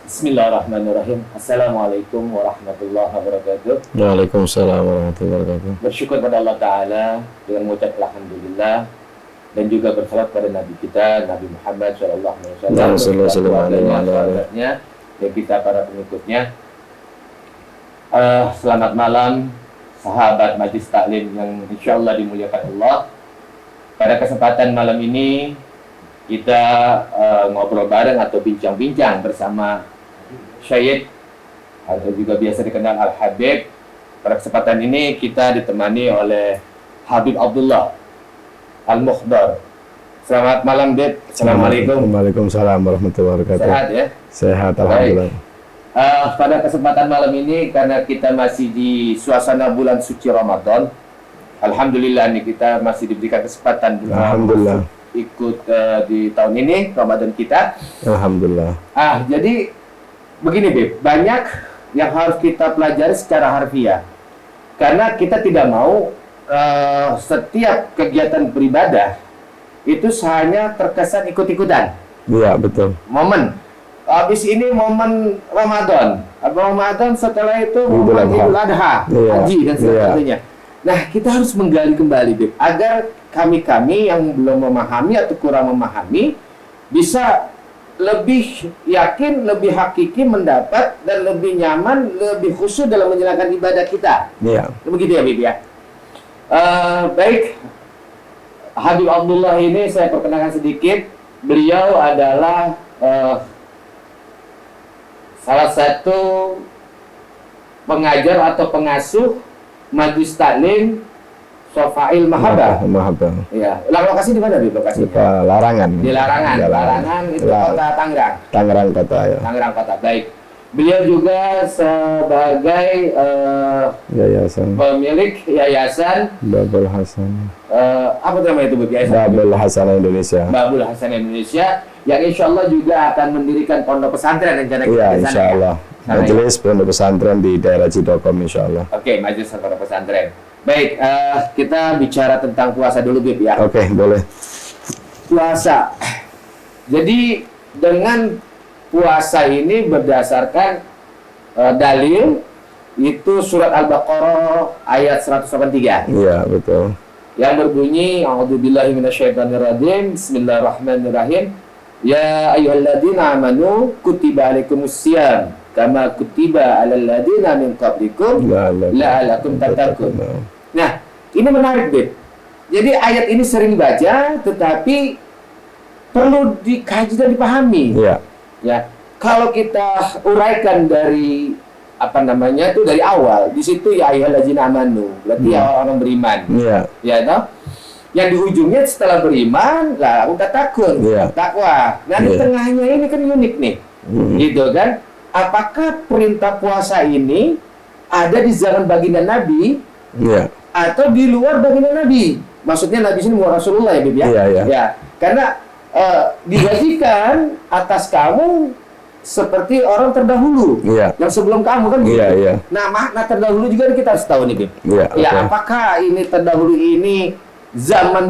Bismillahirrahmanirrahim. Assalamualaikum warahmatullahi wabarakatuh. Waalaikumsalam warahmatullahi wabarakatuh. Bersyukur pada Allah Ta'ala dengan mengucap alhamdulillah dan juga bersalat pada Nabi kita Nabi Muhammad SAW, keluarganya dan kita para pengikutnya. Selamat malam sahabat Majlis Taklim yang insyaallah dimuliakan Allah. Pada kesempatan malam ini kita ngobrol bareng atau bincang-bincang bersama Syed atau juga biasa dikenal Al-Habib. Pada kesempatan ini kita ditemani oleh Habib Abdullah Al-Mukhdar. Selamat malam, Bib. Assalamualaikum. Waalaikumsalam warahmatullahi wabarakatuh. Sehat ya? Sehat, alhamdulillah. Pada kesempatan malam ini karena kita masih di suasana bulan suci Ramadan, alhamdulillah nih kita masih diberikan kesempatan Alhamdulillah. ikut di tahun ini Ramadan kita. Alhamdulillah. Jadi begini, Bib, banyak yang harus kita pelajari secara harfiah. Karena kita tidak mau setiap kegiatan beribadah itu hanya terkesan ikut-ikutan. Iya, betul. Momen. Habis ini momen Ramadan. Ramadan setelah itu momen Idul Adha, Haji dan sebagainya. Nah, kita harus menggali kembali, Bib, agar kami-kami yang belum memahami atau kurang memahami bisa lebih yakin, lebih hakiki mendapat dan lebih nyaman, lebih khusyuk dalam menjalankan ibadah kita. Iya. Begitu ya, Bib ya. Baik, Habib Abdullah ini saya perkenalkan sedikit. Beliau adalah salah satu pengajar atau pengasuh Majlis Taklim Sofail Mahabbah. Ya, lokasi di mana, Bib, lokasinya? Larangan. Di Larangan. Larangan itu kota Tangerang. Tangerang kota ya. Tangerang kota. Baik. Beliau juga sebagai pemilik yayasan Babul Hasan. apa namanya itu, Bib? Babul Hasan Indonesia. Babul Hasan Indonesia yang insya Allah juga akan mendirikan pondok pesantren rencana kita. Iya, insya Allah. Majelis pondok pesantren di daerah Cidokom, insya Allah. Oke, majelis pondok pesantren. Baik, kita bicara tentang puasa dulu, Bib ya. Oke, boleh. Puasa. Jadi dengan puasa ini berdasarkan dalil itu surat Al-Baqarah ayat 183. Iya, betul. Yang berbunyi a'udzubillahi minasyaitonirrajim, bismillahirrahmanirrahim. Ya ayyuhalladzina amanu kutiba alaikumusiyam kama kutiba alal ladzina min qablikum la'allakum tattaqun. Nah, ini menarik, Bib. Jadi ayat ini sering baca tetapi perlu dikaji dan dipahami. Iya. Ya. Kalau kita uraikan dari dari awal, di situ ya ayyuhalladzina amanu, berarti ya orang beriman. Iya. Ya, toh? Yang di ujungnya setelah beriman, lah udah takut, takwa. Nah, di tengahnya ini kan unik nih. Gitu kan? Apakah perintah puasa ini ada di zaman baginda Nabi atau di luar baginda Nabi? Maksudnya Nabi sini Rasulullah ya, Bib ya? Ya. Karena digajikan atas kamu seperti orang terdahulu yang sebelum kamu kan gitu. Nah, makna terdahulu juga kita harus tahu nih, Bib. Apakah ini terdahulu ini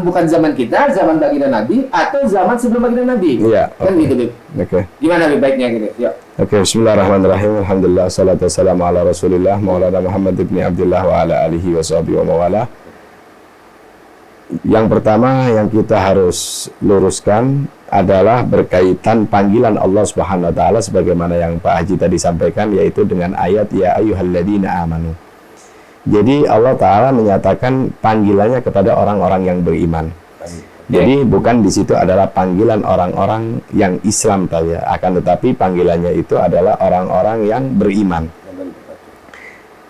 bukan zaman kita, zaman baginda Nabi atau zaman sebelum baginda Nabi? Kan gitu, Bib. Gimana, Bib, baiknya gitu? Yuk. Bismillahirrahmanirrahim. Alhamdulillah, salatu wassalamu ala Rasulillah Maulana Muhammad ibn Abdullah wa ala alihi wa sahbihi wa mawala. Yang pertama yang kita harus luruskan adalah berkaitan panggilan Allah Subhanahu wa taala sebagaimana yang Pak Haji tadi sampaikan, yaitu dengan ayat ya ayyuhalladzina amanu. Jadi Allah taala menyatakan panggilannya kepada orang-orang yang beriman. Jadi bukan di situ adalah panggilan orang-orang yang Islam saja, akan tetapi panggilannya itu adalah orang-orang yang beriman.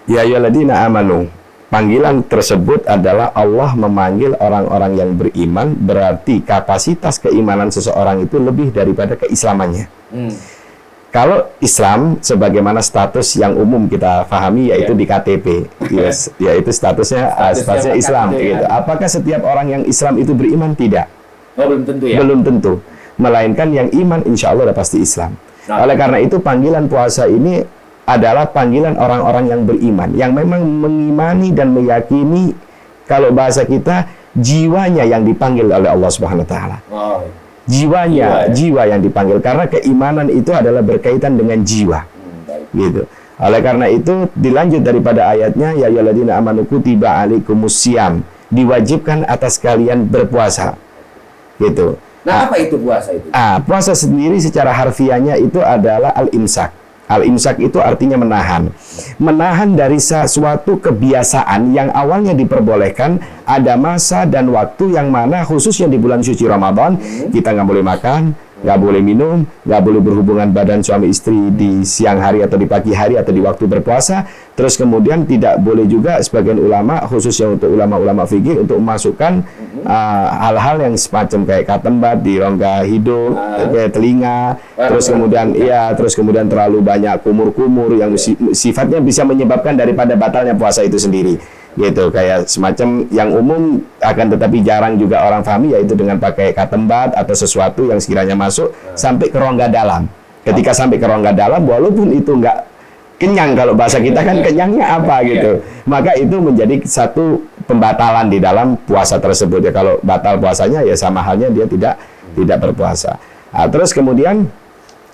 Ya ayyuhalladzina amanu. Panggilan tersebut adalah Allah memanggil orang-orang yang beriman, berarti kapasitas keimanan seseorang itu lebih daripada keislamannya. Kalau Islam, sebagaimana status yang umum kita pahami, yaitu di KTP, yaitu statusnya Islam. Gitu. Apakah setiap orang yang Islam itu beriman? Tidak. Belum tentu ya? Belum tentu. Melainkan yang iman, insya Allah udah pasti Islam. Oleh karena itu, panggilan puasa ini adalah panggilan orang-orang yang beriman, yang memang mengimani dan meyakini, kalau bahasa kita, jiwanya yang dipanggil oleh Allah Subhanahu wa taala. jiwa yang dipanggil, karena keimanan itu adalah berkaitan dengan jiwa. Gitu. Oleh karena itu dilanjut daripada ayatnya, ya ayyuhalladzina amanu kutiba alaikumusiyam, diwajibkan atas kalian berpuasa. Gitu. Nah, apa itu puasa itu? Puasa sendiri secara harfiahnya itu adalah al-imsak. Al-imsak itu artinya menahan. Menahan dari suatu kebiasaan yang awalnya diperbolehkan, ada masa dan waktu yang mana khususnya di bulan suci Ramadan, kita nggak boleh makan, nggak boleh minum, nggak boleh berhubungan badan suami istri di siang hari atau di pagi hari atau di waktu berpuasa. Terus kemudian tidak boleh juga sebagian ulama, khususnya untuk ulama-ulama fikih, untuk memasukkan hal-hal yang semacam kayak katembat di rongga hidung, kayak telinga, terus kemudian terlalu banyak kumur-kumur yang sifatnya bisa menyebabkan daripada batalnya puasa itu sendiri. Gitu, kayak semacam yang umum akan tetapi jarang juga orang pahami, yaitu dengan pakai katembat atau sesuatu yang sekiranya masuk sampai ke rongga dalam. Ketika sampai ke rongga dalam, walaupun itu enggak kenyang, kalau bahasa kita kan kenyangnya apa gitu, maka itu menjadi satu pembatalan di dalam puasa tersebut ya. Kalau batal puasanya ya sama halnya dia tidak berpuasa. Terus kemudian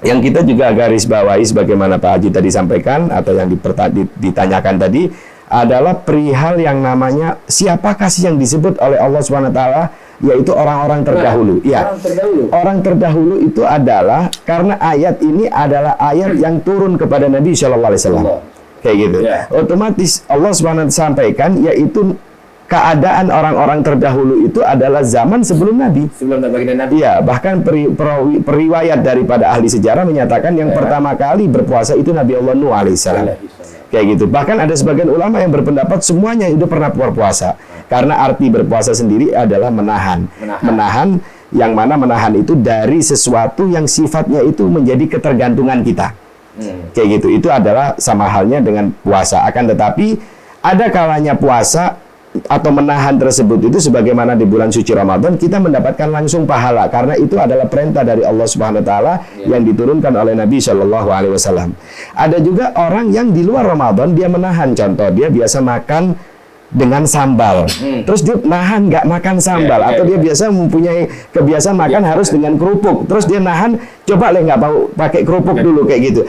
yang kita juga garis bawahi sebagaimana Pak Haji tadi sampaikan atau yang ditanyakan tadi adalah perihal yang namanya siapakah sih yang disebut oleh Allah SWT, yaitu orang-orang terdahulu. Orang terdahulu itu adalah karena ayat ini adalah ayat yang turun kepada Nabi Shallallahu Alaihi Wasallam. Kayak gitu. Otomatis Allah SWT sampaikan yaitu keadaan orang-orang terdahulu itu adalah zaman sebelum Nabi. Sebelum Nabi. Iya, bahkan periwayat daripada ahli sejarah menyatakan yang pertama kali berpuasa itu Nabi Allah Nuh alaihissalam. Kayak gitu. Bahkan ada sebagian ulama yang berpendapat semuanya itu pernah berpuasa. Karena arti berpuasa sendiri adalah menahan. Menahan yang mana menahan itu dari sesuatu yang sifatnya itu menjadi ketergantungan kita. Kayak gitu. Itu adalah sama halnya dengan puasa. Akan tetapi ada kalanya puasa atau menahan tersebut itu sebagaimana di bulan suci Ramadan kita mendapatkan langsung pahala karena itu adalah perintah dari Allah Subhanahu wa taala yang diturunkan oleh Nabi Shallallahu alaihi wasallam. Ada juga orang yang di luar Ramadan dia menahan, contoh dia biasa makan dengan sambal, terus dia nahan nggak makan sambal, atau dia biasa mempunyai kebiasaan makan harus dengan kerupuk, terus dia nahan, coba nggak mau pakai kerupuk dulu kayak gitu.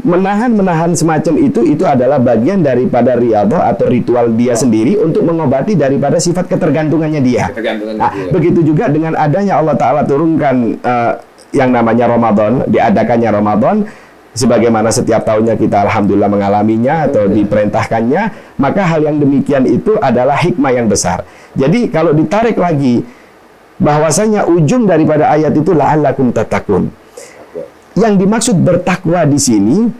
Menahan semacam itu adalah bagian daripada riyadhah atau ritual dia sendiri untuk mengobati daripada sifat ketergantungannya dia. Begitu juga dengan adanya Allah Ta'ala turunkan yang namanya Ramadan, diadakannya Ramadan, sebagaimana setiap tahunnya kita alhamdulillah mengalaminya atau diperintahkannya, maka hal yang demikian itu adalah hikmah yang besar. Jadi kalau ditarik lagi bahwasanya ujung daripada ayat itu la'allakum tattaqun. Yang dimaksud bertakwa di sini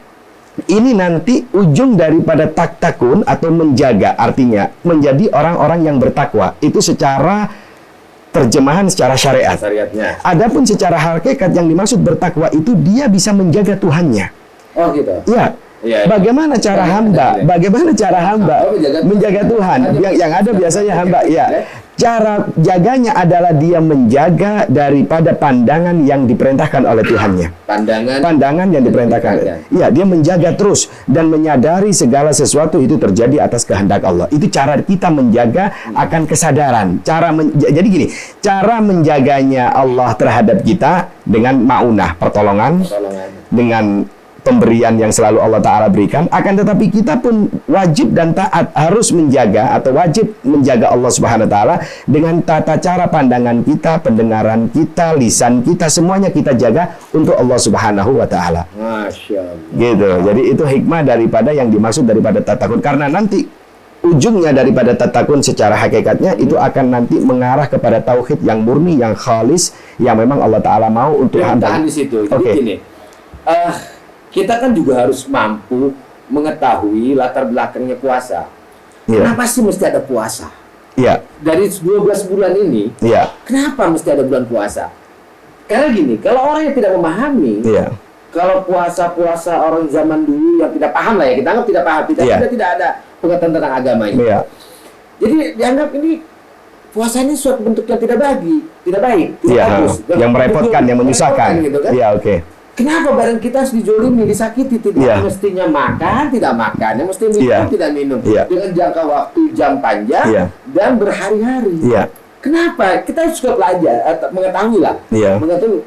ini nanti ujung daripada taktakun atau menjaga, artinya menjadi orang-orang yang bertakwa. Itu secara terjemahan secara syariatnya. Adapun secara hakikat yang dimaksud bertakwa itu dia bisa menjaga Tuhannya. Oh gitu. Ya. Bagaimana cara hamba? Bagaimana cara hamba menjaga Tuhan? Yang ada biasanya hamba. Ya. Cara jaganya adalah dia menjaga daripada pandangan yang diperintahkan oleh Tuhannya. Pandangan yang diperintahkan. Iya, dia menjaga terus dan menyadari segala sesuatu itu terjadi atas kehendak Allah. Itu cara kita menjaga akan kesadaran. Jadi gini, cara menjaganya Allah terhadap kita dengan maunah, pertolongan. Dengan pemberian yang selalu Allah Ta'ala berikan, akan tetapi kita pun wajib dan taat harus menjaga atau wajib menjaga Allah Subhanahu Wa Ta'ala dengan tata cara pandangan kita, pendengaran kita, lisan kita, semuanya kita jaga untuk Allah Subhanahu Wa Ta'ala. Masya Allah. Gitu. Jadi itu hikmah daripada yang dimaksud daripada tatakun, karena nanti ujungnya daripada tatakun secara hakikatnya itu akan nanti mengarah kepada tauhid yang murni, yang khalis, yang memang Allah Ta'ala mau untuk hamba. Di situ. Jadi gini, kita kan juga harus mampu mengetahui latar belakangnya puasa. Kenapa sih mesti ada puasa? Dari 12 bulan ini, kenapa mesti ada bulan puasa? Karena gini, kalau orang yang tidak memahami, kalau puasa-puasa orang zaman dulu yang tidak paham lah ya, kita anggap tidak paham, tidak ada pengetahuan tentang agama ini. Jadi dianggap ini puasa ini suatu bentuk yang tidak baik, tidak bagus, yang merepotkan, yang menyusahkan. Gitu kan? Kenapa barang kita harus dijolimi, disakiti, tidak mestinya makan, tidak makan, yang mesti minum, tidak minum, dengan jangka waktu jam panjang dan berhari-hari. kenapa? Kita juga belajar, mengetahui lah. Iya. Mengetahui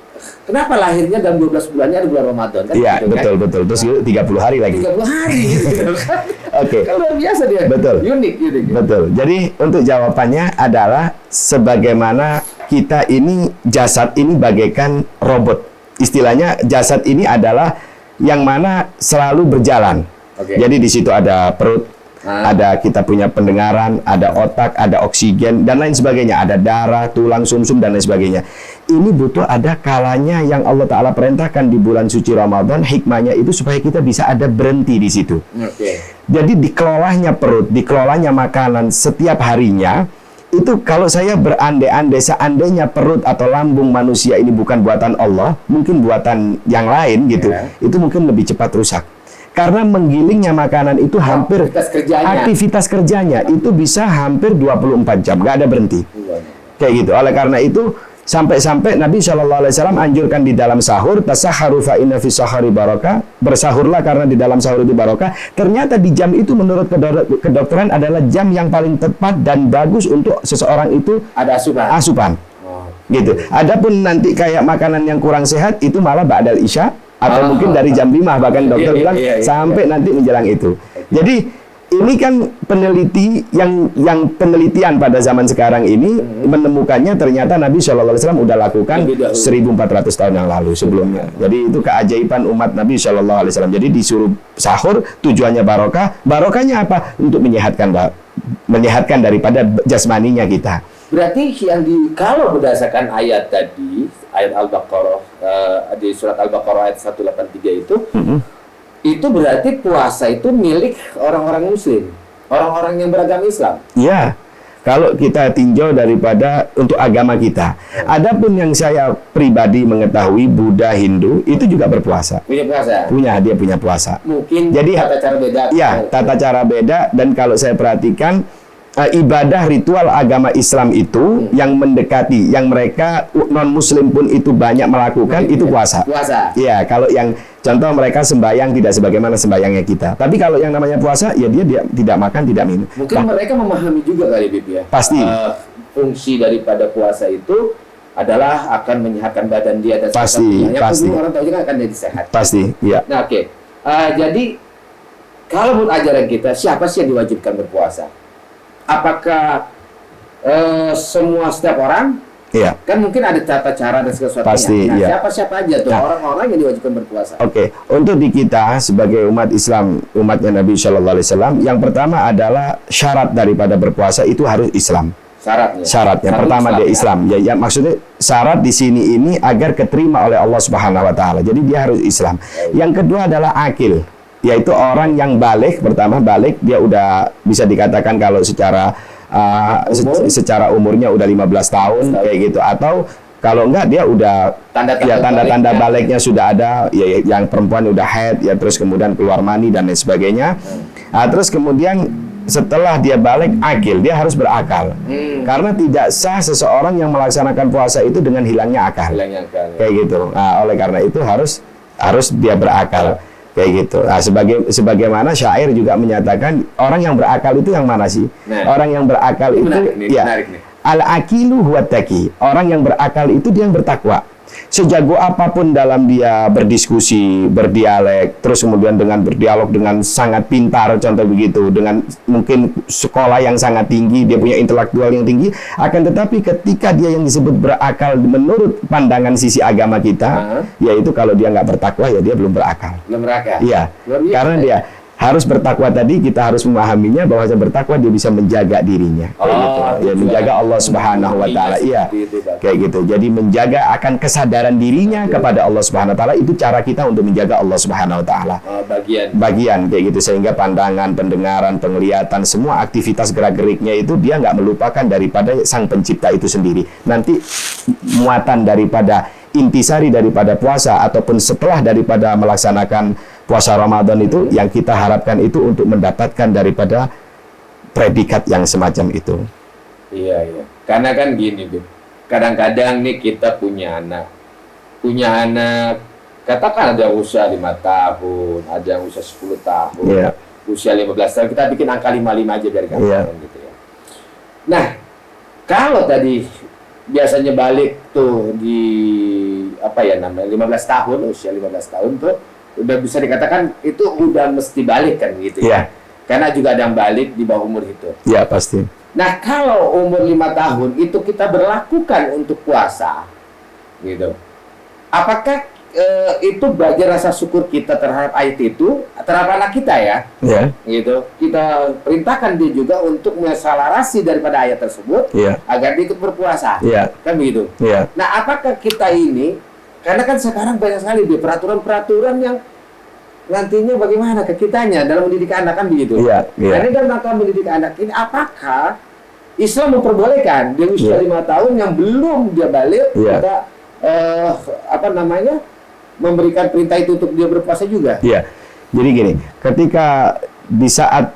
kenapa lahirnya dalam 12 bulannya ada bulan Ramadan kan? Iya, gitu, betul, kan? betul. Terus 30 hari lagi. 30 hari gitu kan. Oke. Kan luar biasa dia. Betul. Unik. Betul. Jadi untuk jawabannya adalah sebagaimana kita ini jasad ini bagaikan robot. Istilahnya jasad ini adalah yang mana selalu berjalan. Oke. Jadi di situ ada perut, ada kita punya pendengaran, ada otak, ada oksigen dan lain sebagainya, ada darah, tulang, sumsum dan lain sebagainya. Ini butuh ada kalanya yang Allah Ta'ala perintahkan di bulan suci Ramadan, hikmahnya itu supaya kita bisa ada berhenti di situ. Oke. Jadi dikelolanya perut, dikelolanya makanan setiap harinya, itu kalau saya berandai-andai seandainya perut atau lambung manusia ini bukan buatan Allah, mungkin buatan yang lain gitu, itu mungkin lebih cepat rusak. Karena menggilingnya makanan itu hampir aktivitas kerjanya itu bisa hampir 24 jam, nggak ada berhenti. Kayak gitu. Oleh karena itu sampai-sampai Nabi SAW anjurkan di dalam sahur, tasahharu fa inna fi sahari barokah, bersahurlah karena di dalam sahur itu barokah. Ternyata di jam itu menurut kedokteran adalah jam yang paling tepat dan bagus untuk seseorang itu ada asupan. Gitu. Adapun nanti kayak makanan yang kurang sehat itu malah ba'dal isya atau mungkin dari jam 5 bahkan dokter bilang sampai nanti menjelang itu. Jadi ini kan yang penelitian pada zaman sekarang ini menemukannya ternyata Nabi SAW udah lakukan 1400 tahun yang lalu sebelumnya. Jadi itu keajaiban umat Nabi SAW. Jadi disuruh sahur tujuannya barokah. Barokahnya apa? Untuk menyehatkan daripada jasmaninya kita. Berarti kalau berdasarkan ayat tadi, ayat Al-Baqarah di surat Al-Baqarah ayat 183 itu berarti puasa itu milik orang-orang muslim, orang-orang yang beragama Islam. Ya, kalau kita tinjau daripada untuk agama kita. Adapun yang saya pribadi mengetahui Buddha, Hindu itu juga berpuasa. Punya puasa. Dia punya puasa. Mungkin jadi tata cara beda. Ya, tata cara beda dan kalau saya perhatikan ibadah ritual agama Islam itu yang mendekati, yang mereka non-muslim pun itu banyak melakukan, itu puasa. Iya, kalau yang contoh mereka sembahyang tidak sebagaimana sembahyangnya kita. Tapi kalau yang namanya puasa, ya dia tidak makan, tidak minum. Mungkin mereka memahami juga kali, Bib, ya. Pasti. Fungsi daripada puasa itu adalah akan menyehatkan badan dia dan pasti. Orang tahu juga akan jadi sehat. Pasti, iya. Nah, oke. Jadi kalau menurut ajaran kita, siapa sih yang diwajibkan berpuasa? Apakah setiap orang? Iya. Kan mungkin ada tata cara dan sesuatunya. Pasti, nah, siapa aja tuh orang-orang yang diwajibkan berpuasa? Oke, untuk di kita sebagai umat Islam, umatnya Nabi Shallallahu Alaihi Wasallam, yang pertama adalah syarat daripada berpuasa itu harus Islam. Syaratnya pertama dia Islam. Ya, maksudnya syarat di sini ini agar keterima oleh Allah Subhanahu Wa Taala. Jadi dia harus Islam. Yang kedua adalah akil, yaitu orang yang balik. Pertama balik, dia udah bisa dikatakan kalau secara secara umurnya udah 15 tahun kayak gitu, atau kalau enggak dia udah tanda-tanda baliknya sudah ada, ya yang perempuan udah haid ya, terus kemudian keluar mani dan lain sebagainya. Terus kemudian setelah dia balik akil, dia harus berakal. Karena tidak sah seseorang yang melaksanakan puasa itu dengan hilangnya akal. Kayak gitu. Oleh karena itu harus dia berakal. Kayak gitu. Sebagaimana syair juga menyatakan orang yang berakal itu yang mana sih? Orang yang berakal itu al-aqilu huwa taqi. Orang yang berakal itu dia yang bertakwa. Sejago apapun dalam dia berdiskusi, berdialek, terus kemudian dengan berdialog dengan sangat pintar, contoh begitu, dengan mungkin sekolah yang sangat tinggi, dia punya intelektual yang tinggi, akan tetapi ketika dia yang disebut berakal menurut pandangan sisi agama kita, yaitu kalau dia nggak bertakwa ya dia belum berakal. Iya, karena dia harus bertakwa tadi, kita harus memahaminya bahwa bertakwa dia bisa menjaga dirinya, kayak gitu. Ya, menjaga Allah Subhanahu Wa Taala, iya, kayak gitu. Jadi menjaga akan kesadaran dirinya kepada Allah Subhanahu Wa Taala, itu cara kita untuk menjaga Allah Subhanahu Wa Taala. Bagian kayak gitu, sehingga pandangan, pendengaran, penglihatan, semua aktivitas gerak-geriknya itu dia nggak melupakan daripada Sang Pencipta itu sendiri. Nanti muatan daripada intisari daripada puasa ataupun setelah daripada melaksanakan puasa Ramadan itu yang kita harapkan itu untuk mendapatkan daripada predikat yang semacam itu. Iya. Karena kan gini, Bib. Kadang-kadang nih kita punya anak, katakan ada usia 5 tahun, ada yang usia 10 tahun, usia 15 tahun, kita bikin angka 55 aja biar gampang gitu ya. Nah, Kalau tadi biasanya balik tuh di apa ya namanya 15 tahun, usia 15 tahun tuh udah bisa dikatakan itu udah mesti balik kan gitu ya. Karena juga ada yang balik di bawah umur itu. Ya, pasti. Nah, kalau umur 5 tahun itu kita berlakukan untuk puasa gitu. Apakah itu bagian rasa syukur kita terhadap ayat itu, terhadap anak kita ya? Ya. Gitu. Kita perintahkan dia juga untuk menyelarasi daripada ayat tersebut agar dia ikut berpuasa. Kan begitu. Nah, apakah kita ini, karena kan sekarang banyak sekali di peraturan-peraturan yang nantinya bagaimana ke kitanya dalam mendidik anak kan begitu. Nah, ini dalam rangka mendidik anak ini, apakah Islam memperbolehkan di usia 5 tahun yang belum dia balik kita memberikan perintah itu untuk dia berpuasa juga? Jadi gini, ketika di saat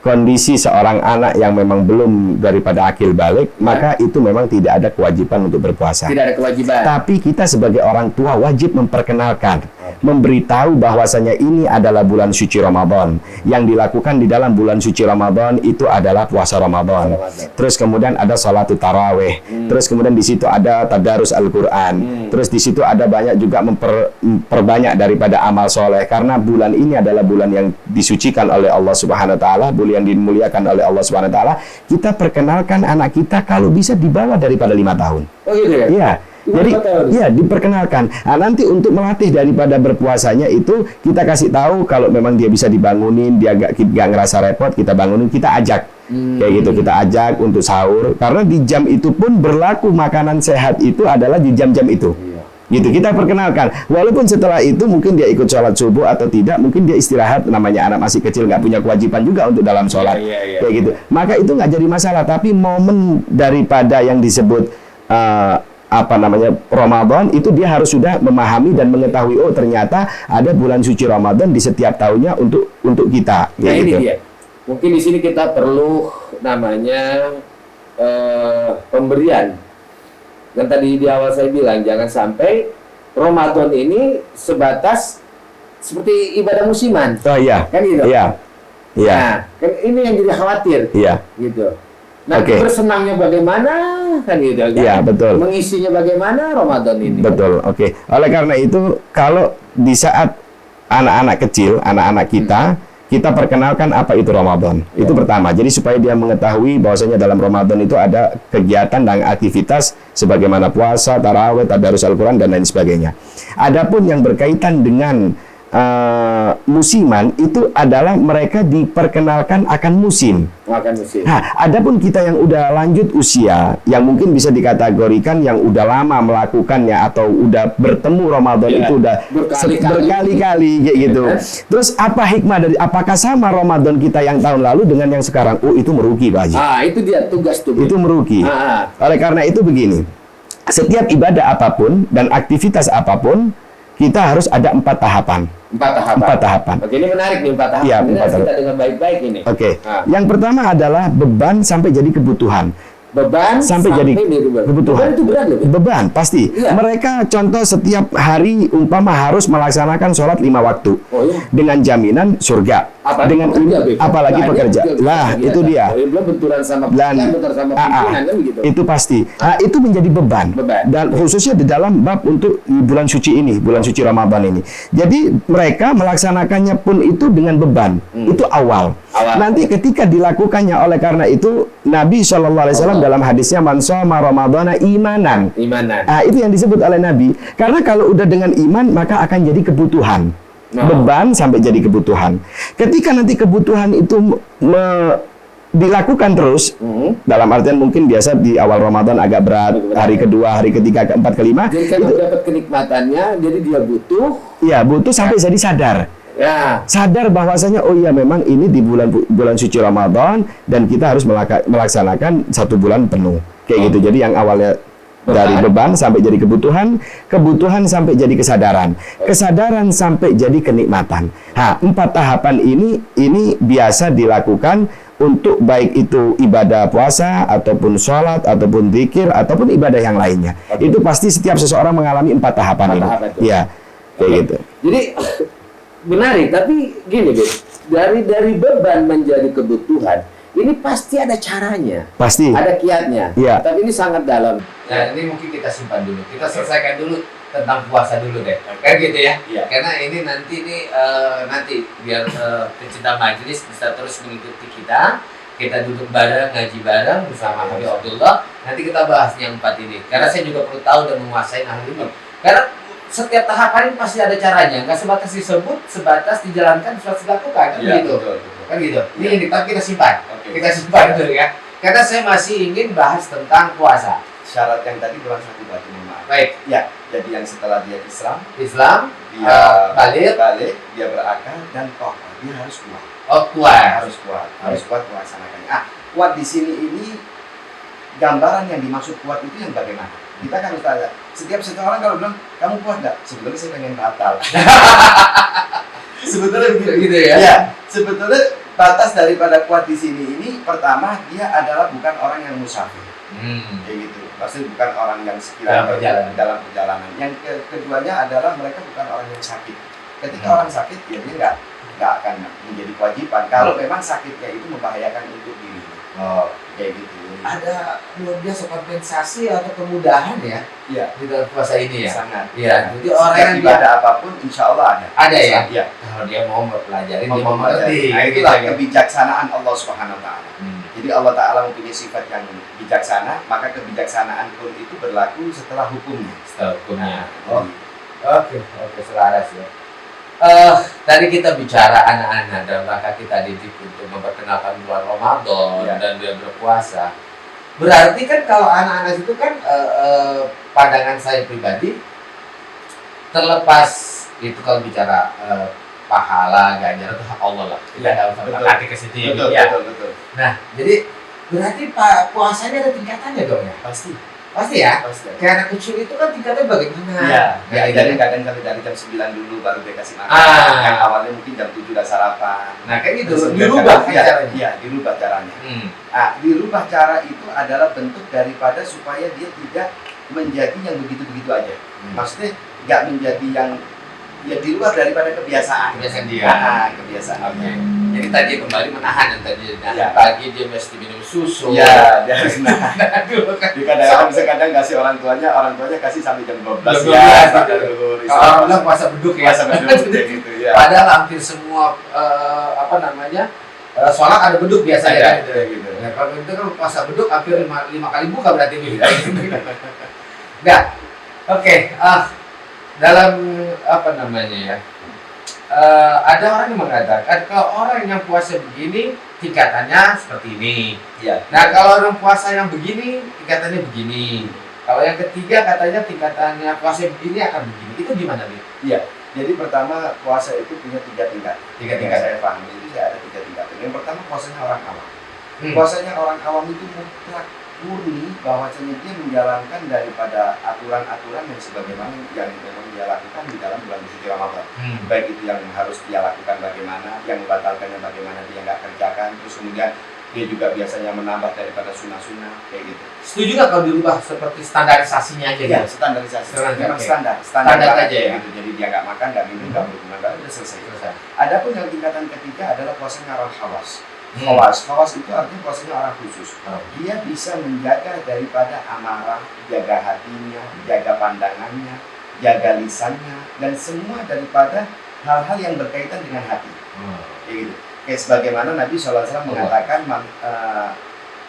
kondisi seorang anak yang memang belum daripada akil balik, maka itu memang tidak ada kewajiban untuk berpuasa. Tidak ada kewajiban. Tapi kita sebagai orang tua wajib memperkenalkan, memberitahu bahwasanya ini adalah bulan suci Ramadan. Yang dilakukan di dalam bulan suci Ramadan itu adalah puasa Ramadan. Terus kemudian ada salat tarawih. Terus kemudian di situ ada tadarus Al-Qur'an. Terus di situ ada banyak juga memperbanyak daripada amal soleh, karena bulan ini adalah bulan yang disucikan oleh Allah Subhanahu wa taala, bulan yang dimuliakan oleh Allah Subhanahu wa taala. Kita perkenalkan anak kita kalau bisa di bawah daripada 5 tahun. Oh gitu ya? Iya. Jadi diperkenalkan. Nah, nanti untuk melatih daripada berpuasanya itu kita kasih tahu kalau memang dia bisa dibangunin, dia gak ngerasa repot, kita bangunin, kita ajak. Kayak gitu, kita ajak untuk sahur, karena di jam itu pun berlaku makanan sehat itu adalah di jam-jam itu. Gitu, kita perkenalkan. Walaupun setelah itu mungkin dia ikut sholat subuh atau tidak, mungkin dia istirahat, namanya anak masih kecil, nggak punya kewajiban juga untuk dalam sholat. Kayak gitu. Maka itu nggak jadi masalah. Tapi momen daripada yang disebut Ramadan itu dia harus sudah memahami dan mengetahui, oh ternyata ada bulan suci Ramadan di setiap tahunnya untuk kita. Nah ini dia. Mungkin di sini kita perlu namanya pemberian. Dan tadi di awal saya bilang jangan sampai Ramadan ini sebatas seperti ibadah musiman. Oh iya. Kan gitu. Iya. Nah, kan ini yang jadi khawatir. Gitu. Nanti bersenangnya bagaimana kan gitu kan? Iya, betul. Mengisinya bagaimana Ramadan ini? Betul. Oleh karena itu, kalau di saat anak-anak kecil, anak-anak kita perkenalkan apa itu Ramadan. Itu pertama. Jadi supaya dia mengetahui bahwasanya dalam Ramadan itu ada kegiatan dan aktivitas sebagaimana puasa, tarawih, tadarus Al-Qur'an dan lain sebagainya. Adapun yang berkaitan dengan musiman itu adalah mereka diperkenalkan akan musim. Nah, adapun kita yang udah lanjut usia, yang mungkin bisa dikategorikan yang udah lama melakukannya atau udah bertemu Ramadan itu udah berkali-kali kayak gitu. Terus apa hikmah dari, apakah sama Ramadan kita yang tahun lalu dengan yang sekarang? Oh, itu merugi, Pak Haji. Itu dia tugas tuh. Itu merugi. Oleh karena itu begini, setiap ibadah apapun dan aktivitas apapun kita harus ada 4 tahapan. 4 tahapan. Oke, ini menarik nih 4 tahapan. Iya, ini harus kita dengar baik-baik ini. Yang pertama adalah beban sampai jadi kebutuhan. Beban sampai jadi kebutuhan. Beban itu berat loh. Beban pasti. Mereka contoh setiap hari umpama harus melaksanakan sholat 5 waktu dengan jaminan surga. Apalagi pekerja. Lah, itu dia. Benturan sama pimpinan kan begitu. Itu pasti. Itu menjadi beban. Dan khususnya di dalam bab untuk bulan suci ini, bulan suci Ramadan ini. Jadi mereka melaksanakannya pun itu dengan beban. Itu awal. Nanti ketika dilakukannya, oleh karena itu Nabi SAW dalam hadisnya man shoma ramadhana imanan. Itu yang disebut oleh Nabi. Karena kalau udah dengan iman maka akan jadi kebutuhan. Beban sampai jadi kebutuhan. Ketika nanti kebutuhan itu dilakukan terus, dalam artian mungkin biasa di awal Ramadan agak berat, hari kedua, hari ketiga, keempat, kelima. Jadi kalau dapat kenikmatannya, jadi dia butuh. Iya, butuh sampai jadi sadar. Sadar bahwasanya oh iya memang ini di bulan suci Ramadan dan kita harus melaksanakan 1 bulan penuh. Kayak gitu. Jadi yang awalnya dari beban sampai jadi kebutuhan, kebutuhan sampai jadi kesadaran, kesadaran sampai jadi kenikmatan. 4 tahapan ini biasa dilakukan untuk baik itu ibadah puasa ataupun sholat ataupun zikir ataupun ibadah yang lainnya. Itu pasti setiap seseorang mengalami 4 tahapan ini. Iya, kayak gitu. Jadi menarik, tapi gini, dari beban menjadi kebutuhan ini pasti ada caranya. Pasti. Ada kiatnya. Iya. Tapi ini sangat dalam. Nah, ini mungkin kita simpan dulu. Kita selesaikan dulu tentang puasa dulu deh. Kan gitu ya. Iya. Karena ini nanti nanti biar pecinta majelis bisa terus mengikuti kita. Kita duduk bareng, ngaji bareng bersama Habib Abdullah. Nanti kita bahas yang 4 ini. Karena saya juga perlu tahu dan menguasai hal ini. Karena setiap tahapan pasti ada caranya. Nggak sebatas disebut, sebatas dijalankan, sebatas dilakukan. Kan Ya, gitu. betul. Kan gitu. Ini tapi kita simpan. Oke. Kita simpan dulu ya. Karena saya masih ingin bahas tentang puasa. Syarat yang tadi kurang satu berarti, mohon maaf. Baik, Ya, jadi yang setelah dia Islam, dia balik, dia berakal dan kokoh, dia harus kuat. kuat. Harus kuat melaksanakannya. Kuat di sini ini gambaran yang dimaksud kuat itu yang bagaimana? Kita kan harus tanya. Setiap seseorang kalau bilang kamu kuat nggak? Sebetulnya saya pengen batal. Sebetulnya begitu. Gitu ya. Ya, sebetulnya batas daripada kuat di sini ini pertama dia adalah bukan orang yang musafir. Kayak gitu. Maksudnya bukan orang yang sekiranya dalam perjalanan. Yang keduanya adalah mereka bukan orang yang sakit. Ketika orang sakit, ya dia nggak akan menjadi kewajiban. Kalau memang sakitnya itu membahayakan untuk dirinya. Oh, Kayak gitu. ada luar biasa kompensasi atau kemudahan ya Iya. di dalam puasa ini ya. Sangat. Iya. Jadi Setiap orang yang ibadah apapun, insya Allah ada. Ada ya? Iya. kalau dia mau mempelajari, dia Mau mau mengerti. Nah, itulah kebijaksanaan Allah Subhanahu Wa Taala. Hmm. Jadi Allah Taala mempunyai sifat yang bijaksana, maka kebijaksanaan pun itu berlaku setelah hukumnya. Setelah hukumnya. Oh. Oke, selaras ya. Tadi kita bicara anak-anak dalam rangka kita didik untuk memperkenalkan bulan Ramadan Iya. dan dia berpuasa. Berarti kan kalau anak-anak itu kan pandangan saya pribadi, terlepas itu kalau bicara pahala, ganjaran itu hak Allah lah. Kita nggak usah Betul. berarti ke situ ya. Betul, Ya. betul. Nah, jadi berarti puasanya ada tingkatannya dong ya? Pasti. Pasti ya? Pasti. Kayak anak kecil itu kan tingkatnya bagaimana? Iya, Ya, kadang kami dari jam 9 dulu baru dia kasih makan. Ah. Yang awalnya mungkin jam 7 udah sarapan. Nah, kayak gitu. Terus Dirubah kadang- kan iya, caranya. Iya, dirubah caranya. Hmm. Dirubah cara itu adalah bentuk daripada supaya dia tidak menjadi yang begitu-begitu aja. Maksudnya nggak menjadi yang ya di luar daripada kebiasaan. Kebiasaan dia. Kebiasaan. Oke. Jadi tadi kembali menahan yang tadi Iya. pagi dia mesti minum susu. Iya, dia harus nahan. Dulu kan. Di kadang-kadang bisa kadang kasih orang tuanya kasih sampai jam 12. Jam 12, Ya, gitu. dulu. Kalau orang bilang puasa beduk ya. Puasa beduk kayak gitu ya. Padahal hampir semua sholat ada beduk biasanya kan. Kayak gitu. Nah, kalau itu kan puasa beduk hampir lima kali buka berarti nih. Nah, oke. Dalam ada orang yang mengatakan kalau orang yang puasa begini tingkatannya seperti ini. Iya. Nah, kalau orang puasa yang begini tingkatannya begini. Kalau yang ketiga katanya tingkatannya puasa begini akan begini. Itu gimana, Bi? Iya. Jadi pertama puasa itu punya 3 tingkat. Tiga Yang tingkat. saya pahami itu saya ada 3 tingkat. Yang pertama puasanya orang awam. Hmm. Puasanya orang awam itu mutlak murni bahwasanya dia menjalankan daripada aturan-aturan yang sebagaimana yang memang dia lakukan di dalam bulan suci Ramadan. Hmm. Baik itu yang harus dia lakukan bagaimana, yang membatalkannya bagaimana dia nggak kerjakan, terus kemudian dia juga biasanya menambah daripada sunnah-sunnah kayak gitu. Setuju nggak kalau dirubah seperti standarisasinya aja? Ya, gitu? standarisasi. Standar, Memang oke. standar Standar banget aja ya? gitu. Jadi dia nggak makan, nggak minum, nggak berhubungan, udah selesai. Selesai. Adapun yang tingkatan ketiga adalah puasanya orang khawas. Hmm. Khawas itu artinya puasanya orang khusus. Oh. Dia bisa menjaga daripada amarah, jaga hatinya, jaga pandangannya, jaga lisannya, dan semua daripada hal-hal yang berkaitan dengan hati. Kayak gitu. Kayak sebagaimana Nabi SAW mengatakan,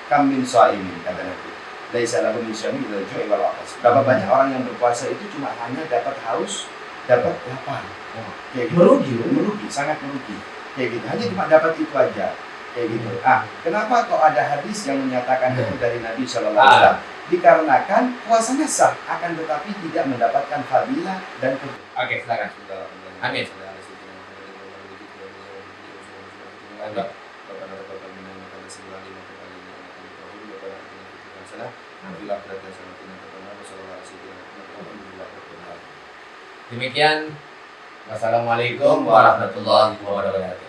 kam min sha'imin, kata Nabi. Laisa lahu min syai'in illa al-ju'i wal 'atas. Berapa banyak orang yang berpuasa itu cuma hanya dapat haus, dapat lapar. Kayak gitu. Merugi, sangat merugi. Kayak gitu. Hanya cuma dapat itu aja. Kayak gitu. Kenapa kok ada hadis yang menyatakan itu dari Nabi SAW? Dikarenakan puasanya sah, akan tetapi tidak mendapatkan fadilah dan Oke, silakan. Amin. Demikian. Wassalamualaikum warahmatullahi wabarakatuh.